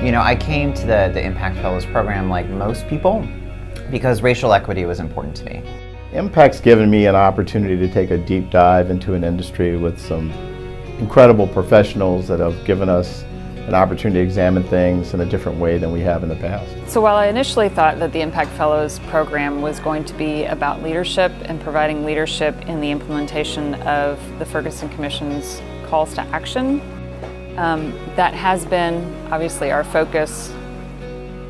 You know, I came to the Impact Fellows program like most people because racial equity was important to me. Impact's given me an opportunity to take a deep dive into an industry with some incredible professionals that have given us an opportunity to examine things in a different way than we have in the past. So while I initially thought that the Impact Fellows program was going to be about leadership and providing leadership in the implementation of the Ferguson Commission's calls to action, that has been obviously our focus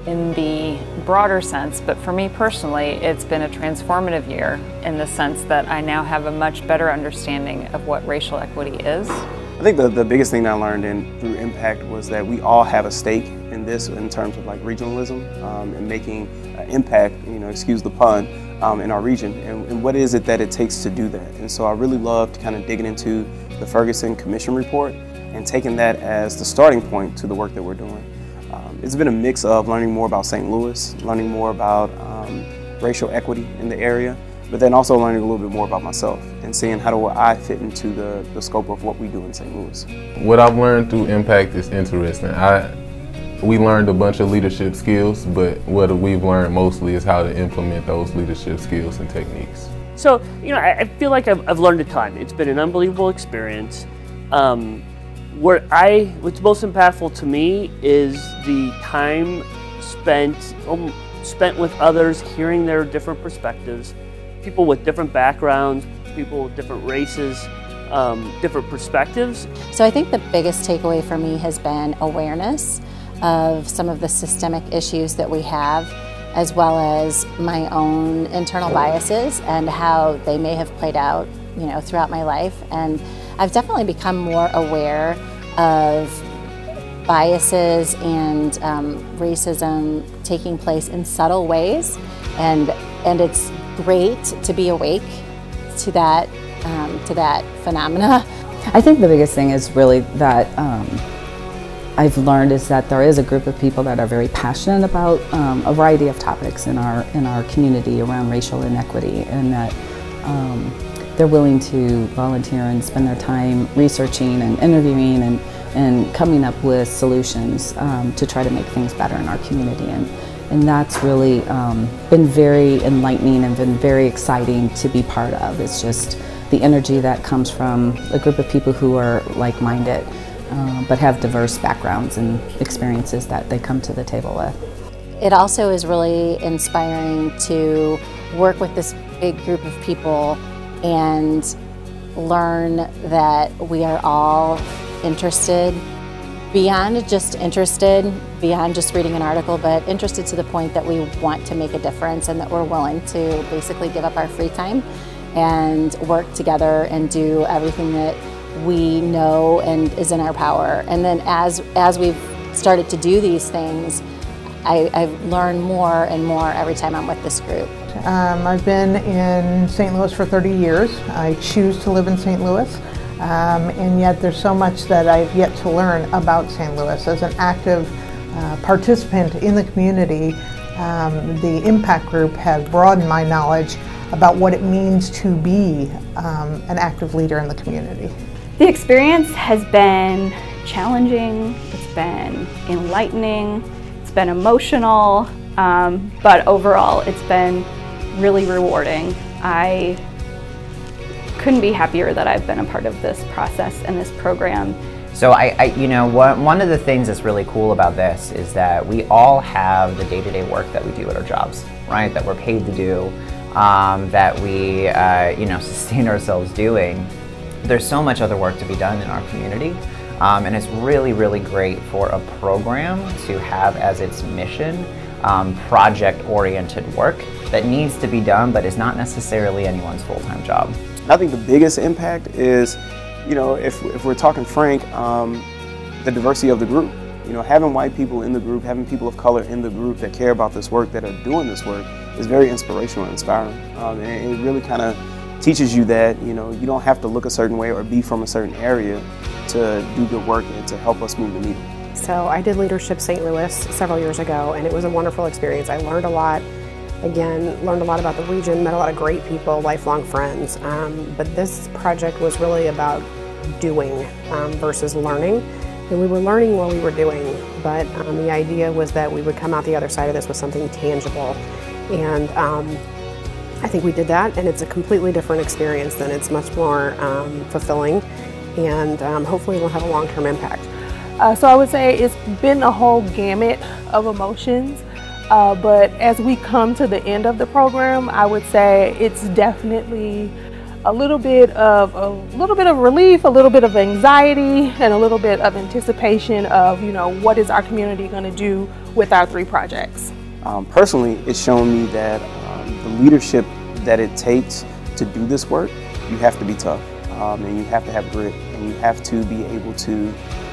in the broader sense, but for me personally, it's been a transformative year in the sense that I now have a much better understanding of what racial equity is. I think the biggest thing that I learned through Impact was that we all have a stake in this in terms of like regionalism and making an impact, you know, excuse the pun, in our region, and what is it that it takes to do that. And so I really loved kind of digging into the Ferguson Commission report and taking that as the starting point to the work that we're doing. It's been a mix of learning more about St. Louis, learning more about racial equity in the area, but then also learning a little bit more about myself and seeing how do I fit into the scope of what we do in St. Louis. What I've learned through Impact is interesting. We learned a bunch of leadership skills, but what we've learned mostly is how to implement those leadership skills and techniques. So, you know, I feel like I've learned a ton. It's been an unbelievable experience. What's most impactful to me is the time spent with others, hearing their different perspectives, people with different backgrounds, people with different races, different perspectives. So I think the biggest takeaway for me has been awareness of some of the systemic issues that we have, as well as my own internal biases and how they may have played out, you know, throughout my life. And I've definitely become more aware of biases and racism taking place in subtle ways, and it's great to be awake to that phenomena. I think the biggest thing is really that I've learned is that there is a group of people that are very passionate about a variety of topics in our community around racial inequity, and that they're willing to volunteer and spend their time researching and interviewing and coming up with solutions to try to make things better in our community. And that's really been very enlightening and been very exciting to be part of. It's just the energy that comes from a group of people who are like-minded, but have diverse backgrounds and experiences that they come to the table with. It also is really inspiring to work with this big group of people and learn that we are all interested, beyond just reading an article, but interested to the point that we want to make a difference and that we're willing to basically give up our free time and work together and do everything that we know and is in our power. And then as we've started to do these things, I've learned more and more every time I'm with this group. I've been in St. Louis for 30 years. I choose to live in St. Louis, and yet there's so much that I've yet to learn about St. Louis. As an active participant in the community, the Impact Group has broadened my knowledge about what it means to be an active leader in the community. The experience has been challenging, it's been enlightening, it's been emotional, but overall it's been really rewarding. I couldn't be happier that I've been a part of this process and this program. So you know, one of the things that's really cool about this is that we all have the day-to-day work that we do at our jobs, right? That we're paid to do, that we you know, sustain ourselves doing. There's so much other work to be done in our community, and it's really, really great for a program to have as its mission project-oriented work that needs to be done, but is not necessarily anyone's full-time job. I think the biggest impact is, you know, if we're talking frank, the diversity of the group. You know, having white people in the group, having people of color in the group that care about this work, that are doing this work, is very inspirational and inspiring. And it really kind of teaches you that, you know, you don't have to look a certain way or be from a certain area to do good work and to help us move the needle. So I did Leadership St. Louis several years ago, and it was a wonderful experience. I learned a lot. Again, learned a lot about the region, met a lot of great people, lifelong friends. But this project was really about doing versus learning. And we were learning what we were doing, but the idea was that we would come out the other side of this with something tangible. And I think we did that, and it's a completely different experience. Then it's much more fulfilling, and hopefully it'll have a long-term impact. So I would say it's been a whole gamut of emotions, but as we come to the end of the program, I would say it's definitely a little bit of relief, a little bit of anxiety, and a little bit of anticipation of, you know, what is our community going to do with our 3 projects. Personally, it's shown me that the leadership that it takes to do this work, you have to be tough, and you have to have grit, and you have to be able to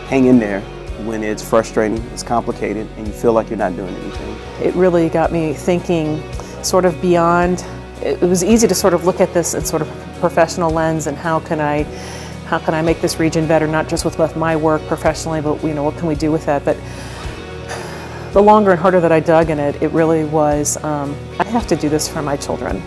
hang in there when it's frustrating, it's complicated, and you feel like you're not doing anything. It really got me thinking sort of beyond. It was easy to sort of look at this in sort of a professional lens, and how can I make this region better, not just with my work professionally, but, you know, what can we do with that? But the longer and harder that I dug in it, it really was, I have to do this for my children.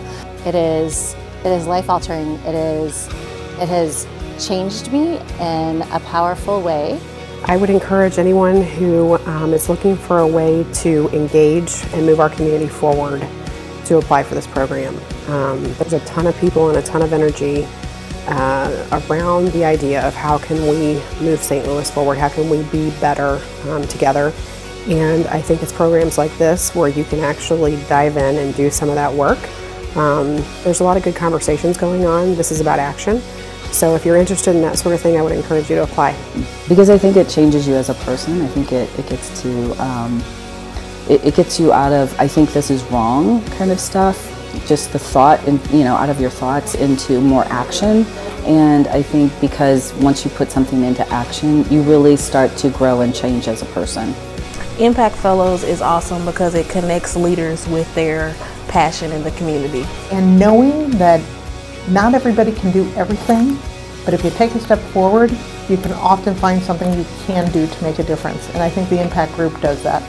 It is life-altering. It has changed me in a powerful way. I would encourage anyone who is looking for a way to engage and move our community forward to apply for this program. There's a ton of people and a ton of energy around the idea of how can we move St. Louis forward, how can we be better together. And I think it's programs like this where you can actually dive in and do some of that work. There's a lot of good conversations going on. This is about action. So if you're interested in that sort of thing, I would encourage you to apply. Because I think it changes you as a person. I think it gets to, it gets you out of, I think this is wrong kind of stuff, just the thought, and, you know, out of your thoughts into more action. And I think because once you put something into action, you really start to grow and change as a person. Impact Fellows is awesome because it connects leaders with their passion in the community. And knowing that not everybody can do everything, but if you take a step forward, you can often find something you can do to make a difference. And I think the Impact Group does that.